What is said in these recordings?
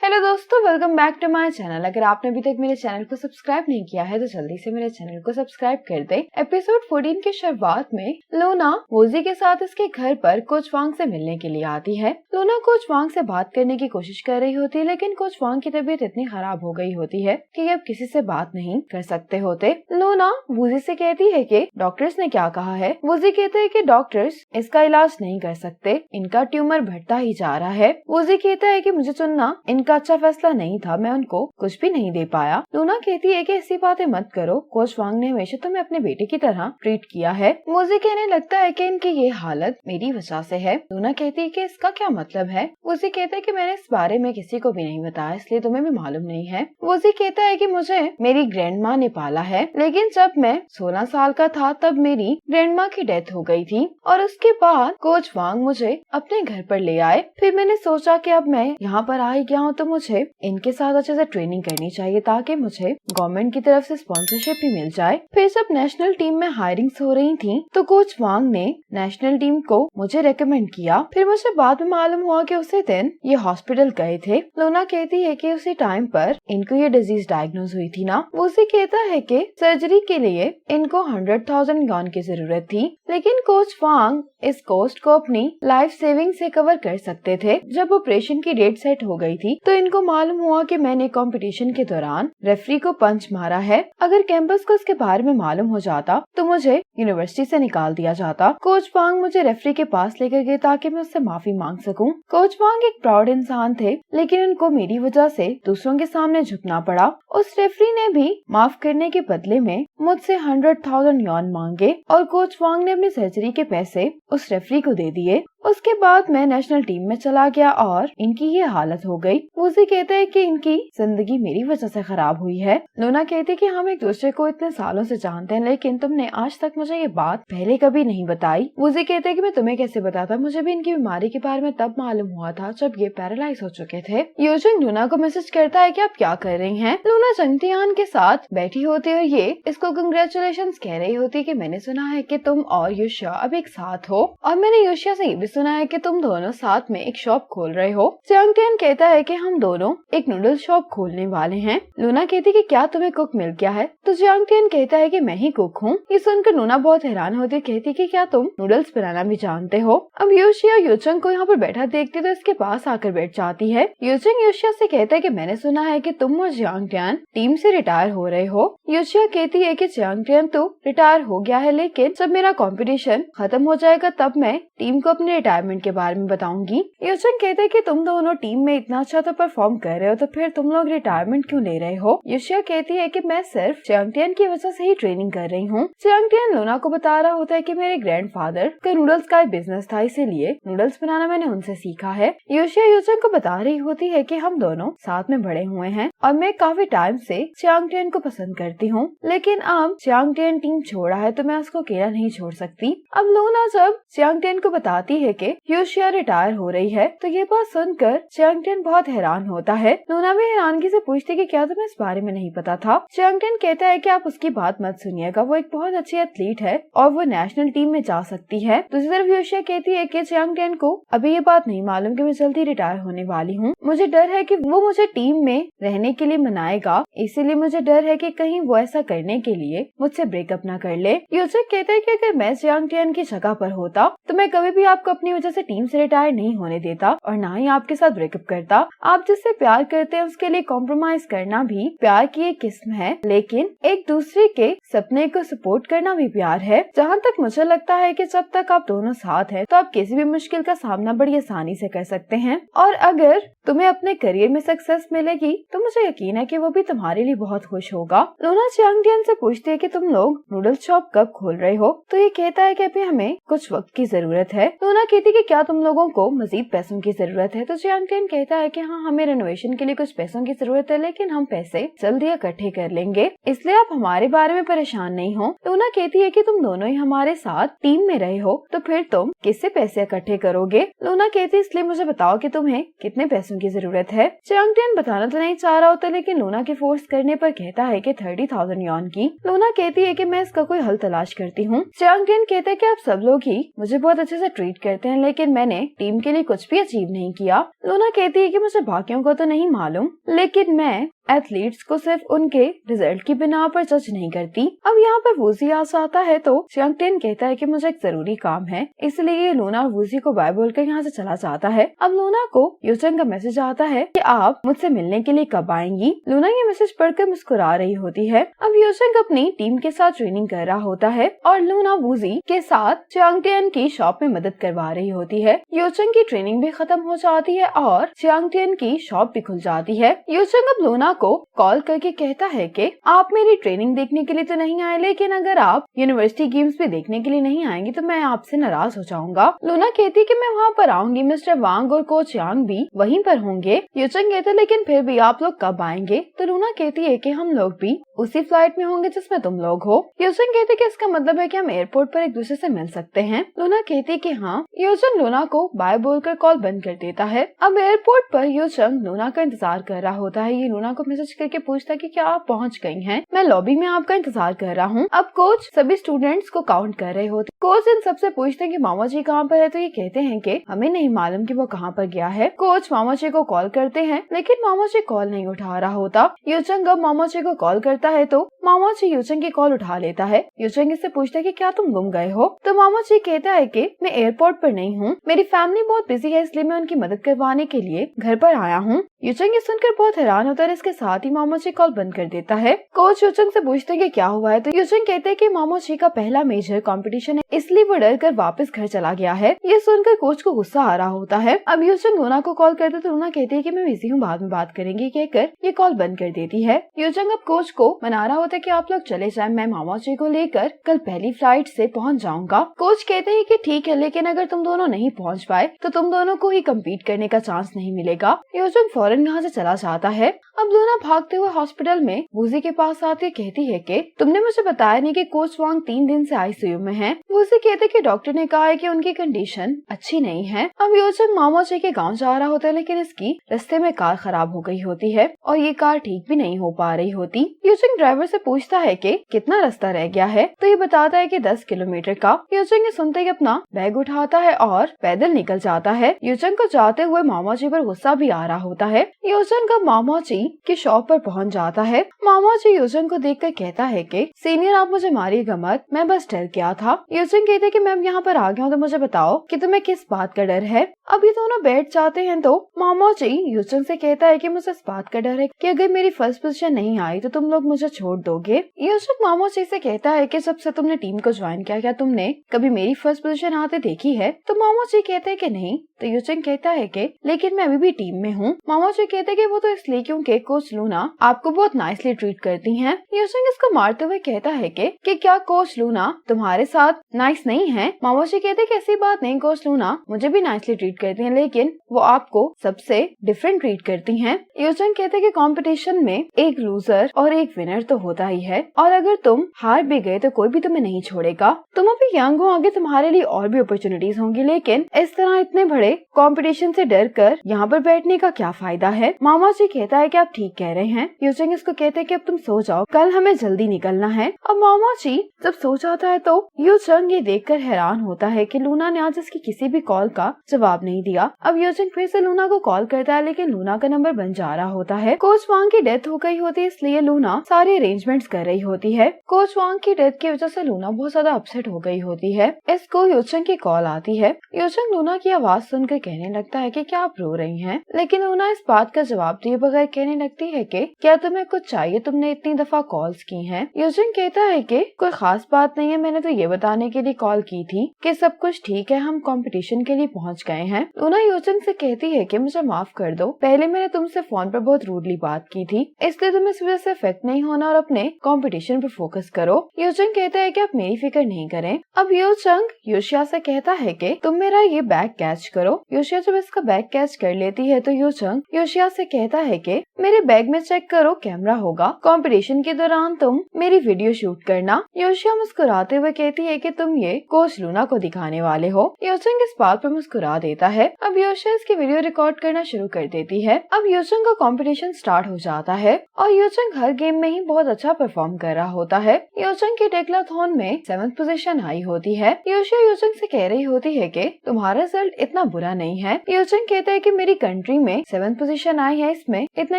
Hello दोस्तों, welcome back to my channel. अगर आपने अभी तक मेरे चैनल को सब्सक्राइब नहीं किया है तो जल्दी से मेरे चैनल को सब्सक्राइब कर दे। एपिसोड 14 की शुरुआत में लोना वोजी के साथ इसके घर पर कोच वांग से मिलने के लिए आती है। लोना कोच वांग से बात करने की कोशिश कर रही होती है, लेकिन कोच वांग की तबीयत इतनी खराब हो गई होती है कि अब किसी से बात नहीं कर सकते होते। लोना वोजी से कहती है कि डॉक्टर्स ने क्या कहा है। वोजी कहते हैं कि डॉक्टर्स इसका इलाज नहीं कर सकते, इनका ट्यूमर बढ़ता ही जा रहा है। वोजी कहता है कि मुझे चुनना इनका अच्छा फैसला नहीं था, मैं उनको कुछ भी नहीं दे पाया। लूना कहती है कि ऐसी बातें मत करो, कोच वांग ने हमेशा तुम्हें अपने बेटे की तरह ट्रीट किया है। वोजी कहने लगता है कि इनकी ये हालत मेरी वजह से है। लूना कहती है कि इसका क्या मतलब है। वोजी कहता है कि मैंने इस बारे में किसी को भी नहीं बताया, इसलिए तुम्हें भी मालूम नहीं है। वोजी कहता है कि मुझे मेरी ग्रैंड माँ ने पाला है, लेकिन जब मैं 16 साल का था तब मेरी ग्रैंड माँ की डेथ हो गई थी और उसके बाद कोच वांग मुझे अपने घर पर ले आए। फिर मैंने सोचा कि अब मैं यहाँ पर आ ही गया हूँ तो मुझे इनके साथ अच्छे से ट्रेनिंग करनी चाहिए ताकि मुझे गवर्नमेंट की तरफ से स्पॉन्सरशिप भी मिल जाए। फिर जब नेशनल टीम में हायरिंग्स हो रही थी तो कोच वांग ने नेशनल टीम को मुझे रेकमेंड किया। फिर मुझे बाद में मालूम हुआ कि उसी दिन ये हॉस्पिटल गए थे। लोना कहती है कि उसी टाइम पर इनको ये डिजीज डायग्नोज हुई थी ना। वो उसे कहता है कि सर्जरी के लिए इनको 100,000 यॉन की जरूरत थी, लेकिन कोच वांग इस कॉस्ट को अपनी लाइफ सेविंग से कवर कर सकते थे। जब ऑपरेशन की डेट सेट हो गई थी तो इनको मालूम हुआ कि मैंने कंपटीशन के दौरान रेफरी को पंच मारा है। अगर कैंपस को इसके बारे में मालूम हो जाता तो मुझे यूनिवर्सिटी से निकाल दिया जाता। कोच वांग मुझे रेफरी के पास लेकर गए ताकि मैं उससे माफी मांग सकूं। कोच वांग एक प्राउड इंसान थे, लेकिन उनको मेरी वजह से दूसरों के सामने झुकना पड़ा। उस रेफरी ने भी माफ करने के बदले में मुझसे 100,000 यॉन मांगे और कोच वांग ने अपनी सर्जरी के पैसे उस रेफरी को दे दिए। उसके बाद मैं नेशनल टीम में चला गया और इनकी ये हालत हो गई। वोजी कहता है कि इनकी जिंदगी मेरी वजह से खराब हुई है। लोना कहती है कि हम एक दूसरे को इतने सालों से जानते हैं, लेकिन तुमने आज तक मुझे ये बात पहले कभी नहीं बताई। वोजी कहते हैं कि मैं तुम्हें कैसे बताता, मुझे भी इनकी बीमारी के बारे में तब मालूम हुआ था जब ये पैरालाइज हो चुके थे। यूजिंग लूना को मैसेज करता है कि आप क्या कर रही हैं। लूना जंगटियान के साथ बैठी होती है और ये इसको कंग्रेचुलेशन कह रही होती है कि मैंने सुना है कि तुम और युशिया अब एक साथ हो, और मैंने युशिया से ये भी सुना है कि तुम दोनों साथ में एक शॉप खोल रहे हो। जंगटियान कहता है कि हम दोनों एक नूडल शॉप खोलने वाले हैं। लूना कहती है कि क्या तुम्हें कुक मिल गया है, तो जंगटियान कहता है कि मैं ही कुक हूँ। ये सुनकर लूना बहुत हैरान होती, कहती कि क्या तुम नूडल्स बनाना भी जानते हो। अब युशिया यूचंग को यहाँ पर बैठा देखती तो इसके पास आकर बैठ जाती है। यूचंग युशिया से कहता है कि मैंने सुना है कि तुम और जंगटियान टीम से रिटायर हो रहे हो। युशिया कहती है कि जंगटियान तो रिटायर हो गया है, लेकिन जब मेरा कंपटीशन खत्म हो जाएगा तब मैं टीम को अपने रिटायरमेंट के बारे में बताऊंगी। यूचंग कहते हैं कि तुम दोनों टीम में इतना अच्छा तो परफॉर्म कर रहे हो, तो फिर तुम लोग रिटायरमेंट क्यों ले रहे हो। युशिया कहती है कि मैं सिर्फ जंगटियान की वजह से ही ट्रेनिंग कर रही हूँ। जंगटियान लूना को बता रहा होता है कि मेरे ग्रैंडफादर का नूडल्स का बिजनेस था, इसीलिए नूडल्स बनाना मैंने उनसे सीखा है। युशिया यूचंग को बता रही होती है कि हम दोनों साथ में बड़े हुए हैं और मैं काफी टाइम से जंगटियान को पसंद करती हूँ, लेकिन अब जंगटियान टीम छोड़ा है तो मैं उसको अकेला नहीं छोड़ सकती। अब लूना जब जंगटियान को बताती है कि युशिया रिटायर हो रही है तो ये बात सुनकर जंगटियान बहुत हैरान होता है। लूना भी हैरानगी से पूछती है कि क्या तुम्हें इस बारे में नहीं पता था। जंगटियान कहता है कि आप उसकी बात मत सुनिएगा, वो एक बहुत अच्छी एथलीट है और वो नेशनल टीम में जा सकती है। दूसरी तरफ युशिया कहती है कि जंगटियान को अभी ये बात नहीं मालूम कि मैं जल्दी रिटायर होने वाली हूँ। मुझे डर है कि वो मुझे टीम में रहने के लिए मनाएगा, इसीलिए मुझे डर है कि कहीं वो ऐसा करने के लिए मुझसे ब्रेकअप ना कर ले। युशिया कहता है कि अगर मैं जंगटियान की जगह पर होता तो मैं कभी भी आपको अपनी वजह से टीम से रिटायर नहीं होने देता और ना ही आपके साथ ब्रेकअप करता। आप जिससे प्यार करते हैं उसके लिए कॉम्प्रोमाइज करना भी प्यार की एक किस्म है, लेकिन एक दूसरे के सपने को सपोर्ट करना भी प्यार है। जहाँ तक मुझे लगता है कि जब तक आप दोनों साथ हैं तो आप किसी भी मुश्किल का सामना बड़ी आसानी से कर सकते हैं, और अगर तुम्हें अपने करियर में सक्सेस मिलेगी तो मुझे यकीन है कि वो भी तुम्हारे लिए बहुत खुश होगा। लूना जंगटियान से पूछती है कि तुम लोग नूडल्स शॉप कब खोल रहे हो, तो ये कहता है कि अभी हमें कुछ वक्त की जरूरत है। लूना कहती है कि क्या तुम लोगों को मजीद पैसों की जरूरत है, तो जंगटियान कहता है कि हाँ, हमें रेनोवेशन के लिए कुछ पैसों की जरूरत है, लेकिन हम पैसे जल्दी इकट्ठे कर लेंगे, इसलिए आप हमारे बारे में परेशान नहीं हो। लूना कहती है कि तुम दोनों ही हमारे साथ टीम में रहे हो तो फिर तुम किससे पैसे इकट्ठे करोगे। लूना कहती है इसलिए मुझे बताओ कि तुम्हें कितने पैसों की जरूरत है। जंगटियान बताना तो नहीं चाह रहा होता, लेकिन लूना के फोर्स करने पर कहता है कि 30,000 यॉन की। लूना कहती है कि मैं इसका कोई हल तलाश करती हूँ। जंगटियान कहता है कि आप सब लोग ही मुझे बहुत अच्छे से ट्रीट करते हैं, लेकिन मैंने टीम के लिए कुछ भी अचीव नहीं किया। लूना कहती है कि मुझे बाकियों को तो नहीं मालूम, लेकिन मैं एथलीट्स को सिर्फ उनके रिजल्ट की बिना पर जज नहीं करती। अब यहाँ पर वूजी आता है तो चांगटेन कहता है कि मुझे एक जरूरी काम है, इसलिए लूना और वूजी को बाय बोलकर यहाँ से चला जाता है। अब लूना को यूचंग का मैसेज आता है कि आप मुझसे मिलने के लिए कब आएंगी। लूना ये मैसेज पढ़कर मुस्कुरा रही होती है। अब यूचंग अपनी टीम के साथ ट्रेनिंग कर रहा होता है और लूना वूजी के साथ चांगटेन की शॉप में मदद करवा रही होती है। यूचंग की ट्रेनिंग भी खत्म हो जाती है और चांगटेन की शॉप भी खुल जाती है। यूचंग अब लूना को कॉल करके कहता है कि आप मेरी ट्रेनिंग देखने के लिए तो नहीं आए, लेकिन अगर आप यूनिवर्सिटी गेम्स भी देखने के लिए नहीं आएंगे तो मैं आपसे नाराज हो जाऊंगा। लूना कहती है कि मैं वहाँ पर आऊंगी, मिस्टर वांग और कोच यांग भी वहीं पर होंगे। यूचंग कहते हैं लेकिन फिर भी आप लोग कब आएंगे? तो लूना कहती है कि हम लोग भी उसी फ्लाइट में होंगे जिसमें तुम लोग हो। यूचंग कहते कि इसका मतलब है कि हम एयरपोर्ट पर एक दूसरे से मिल सकते हैं। लूना कहती कि हाँ। यूचंग लूना को बाय बोलकर कॉल बंद कर देता है। अब एयरपोर्ट पर यूचंग लूना का इंतजार कर रहा होता है। ये लूना को मैसेज करके पूछता है कि क्या आप पहुंच गई हैं? मैं लॉबी में आपका इंतजार कर रहा हूँ। अब कोच सभी स्टूडेंट्स को काउंट कर रहे होते। कोच इन सबसे पूछते हैं कि मामा जी कहाँ पर है, तो ये कहते हैं कि हमें नहीं मालूम कि वो कहाँ पर गया है। कोच मामा जी को कॉल करते हैं, लेकिन मामा जी कॉल नहीं उठा रहा होता। यूचंग अब मामा जी को कॉल करता है तो मामा जी यूचंग की कॉल उठा लेता है। यूचंग इससे पूछता है कि क्या तुम गुम गए हो? तो मामा जी कहता है कि मैं एयरपोर्ट पर नहीं हूँ, मेरी फैमिली बहुत बिजी है, इसलिए मैं उनकी मदद करवाने के लिए घर पर आया हूँ। यूचंग ये सुनकर बहुत हैरान होता है। इसके साथ ही मामा जी कॉल बंद कर देता है। कोच यूचंग से पूछते हैं कि क्या हुआ है, तो यूचंग कहते हैं कि मामा जी का पहला मेजर कंपटीशन है, इसलिए वो डर कर वापस घर चला गया है। ये सुनकर कोच को गुस्सा आ रहा होता है। अब यूचंग लूना को कॉल करते तो लूना कहती है कि मैं बिजी हूँ, बाद में बात करेंगे कहकर ये कॉल बंद कर देती है। यूचंग अब कोच को मना रहा होता है कि आप लोग चले जाएं, मैं मामा जी को लेकर कल पहली फ्लाइट से पहुंच जाऊंगा। कोच कहते हैं कि ठीक है, लेकिन अगर तुम दोनों नहीं पहुंच पाए तो तुम दोनों को ही कम्पीट करने का चांस नहीं मिलेगा। यूचंग फौरन यहाँ से चला जाता है। अब लूना भागते हुए हॉस्पिटल में वूजी के पास आती कहती है कि तुमने मुझे बताया नहीं कि कोच वांग 3 दिन से आईसीयू में हैं। वूजी कहते कि डॉक्टर ने कहा है कि उनकी कंडीशन अच्छी नहीं है। अब यूचंग मामा जी के गांव जा रहा होता है, लेकिन इसकी रास्ते में कार खराब हो गई होती है और ये कार ठीक भी नहीं हो पा रही होती। यूचंग ड्राइवर से पूछता है कि कितना रास्ता रह गया है, तो ये बताता है कि 10 किलोमीटर का। यूचंग ये सुनते ही अपना बैग उठाता है और पैदल निकल जाता है। यूचंग को जाते हुए मामा जी पर गुस्सा भी आ रहा होता है। यूचंग का मामा जी की शॉप पर पहुंच जाता है। मामा जी यूचंग को देखकर कहता है कि सीनियर आप मुझे मारिएगा मत, मैं बस डर गया था। यूचंग कहते कि मैं यहाँ पर आ गया हूँ, तो मुझे बताओ कि तुम्हें किस बात का डर है। अब ये दोनों बैठ जाते हैं तो मामा जी यूचंग से कहता है कि मुझे इस बात का डर है कि अगर मेरी फर्स्ट पोजीशन नहीं आई तो तुम लोग मुझे छोड़ दोगे। यूचंग मामा जी से कहता है कि जब से तुमने टीम को ज्वाइन किया, क्या तुमने कभी मेरी फर्स्ट पोजीशन आते देखी है? तो मामा जी कहते हैं कि नहीं। तो यूचंग कहता है कि लेकिन मैं अभी भी टीम में हूँ। मामा जी कहते हैं कि वो तो इसलिए क्योंकि कोच लूना आपको बहुत नाइसली ट्रीट करती हैं। यूचंग इसको मारते हुए कहता है कि क्या कोच लूना तुम्हारे साथ नाइस नहीं है? मामा जी कहते हैं कि ऐसी बात नहीं, कोच लूना मुझे भी नाइसली ट्रीट करती हैं, लेकिन वो आपको सबसे डिफरेंट ट्रीट करती हैं। यूचंग कहते हैं कि कंपटीशन में एक लूजर और एक विनर तो होता ही है, और अगर तुम हार भी गए तो कोई भी तुम्हें नहीं छोड़ेगा। तुम अभी यंग हो, आगे तुम्हारे लिए और भी अपॉर्चुनिटीज होंगी, लेकिन इस तरह इतने बड़े कंपटीशन से डर कर यहाँ पर बैठने का क्या फायदा है? मामा जी कहता है कि आप ठीक कह रहे हैं। यूचंग इसको कहते हैं कि अब तुम सो जाओ, कल हमें जल्दी निकलना है। अब मामा जी जब सो जाता है तो यूचंग ये देखकर हैरान होता है कि लूना ने आज इसकी किसी भी कॉल का जवाब नहीं दिया। अब यूचंग फिर से लूना को कॉल करता है, लेकिन लूना का नंबर बंद जा रहा होता है। कोच वांग की डेथ हो गई होती है, इसलिए लूना सारे अरेंजमेंट्स कर रही होती है। कोच वांग की डेथ की वजह से लूना बहुत ज्यादा अपसेट हो गई होती है। इसको यूचंग की कॉल आती है। यूचंग लूना की आवाज सुनकर कहने लगता है कि क्या आप रो रही हैं? लेकिन लूना इस बात का जवाब दिए बगैर कहने लगती है कि क्या तुम्हें कुछ चाहिए? तुमने इतनी दफा कॉल्स की हैं। यूचंग कहता है कि कोई खास बात नहीं है, मैंने तो ये बताने के लिए कॉल की थी कि सब कुछ ठीक है, हम कंपटीशन के लिए पहुंच गए हैं। लूना यूचंग से कहती है कि मुझे माफ कर दो, पहले मैंने तुमसे फोन पर बहुत रूडली बात की थी, इसलिए तुम इस वजह से इफेक्ट नहीं होना और अपने कंपटीशन पर फोकस करो। यूचंग कहता है कि आप मेरी फिक्र नहीं करें। अब यूचंग यूशिया से कहता है कि तुम मेरा ये बैग कैच करो करो। योशिया जब इसका बैग कैच कर लेती है तो यूचंग योशिया से कहता है कि मेरे बैग में चेक करो, कैमरा होगा, कंपटीशन के दौरान तुम मेरी वीडियो शूट करना। योशिया मुस्कुराते हुए कहती है कि तुम ये कोच लूना को दिखाने वाले हो। यूचंग इस बात पर मुस्कुरा देता है। अब योशिया इसकी वीडियो रिकॉर्ड करना शुरू कर देती है। अब यूचंग का कंपटीशन स्टार्ट हो जाता है और यूचंग हर गेम में ही बहुत अच्छा परफॉर्म कर रहा होता है। यूचंग की डेक्लाथॉन में 7th पोजीशन आई होती है। योशिया यूचंग से कह रही होती है कि तुम्हारा रिजल्ट इतना बुरा नहीं है। यूचंग कहता है कि मेरी कंट्री में 7th पोजीशन आई है, इसमें इतना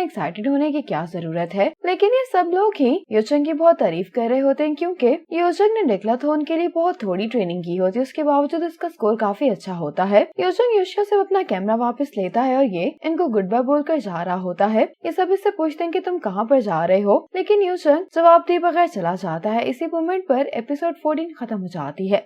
एक्साइटेड होने की क्या जरूरत है। लेकिन ये सब लोग ही यूचंग की बहुत तारीफ कर रहे होते हैं क्योंकि यूचंग ने डेक्लाथॉन के लिए बहुत थोड़ी ट्रेनिंग की होती है। उसके बावजूद इसका स्कोर काफी अच्छा होता है। यूचंग योशिया से अपना कैमरा वापस लेता है और ये इनको गुड बाय बोलकर जा रहा होता है। ये सब इससे पूछते हैं कि तुम कहाँ पर जा रहे हो, लेकिन यूचंग जवाब दिए बगैर चला जाता है। इसी मोमेंट पर एपिसोड 14 खत्म हो जाती है।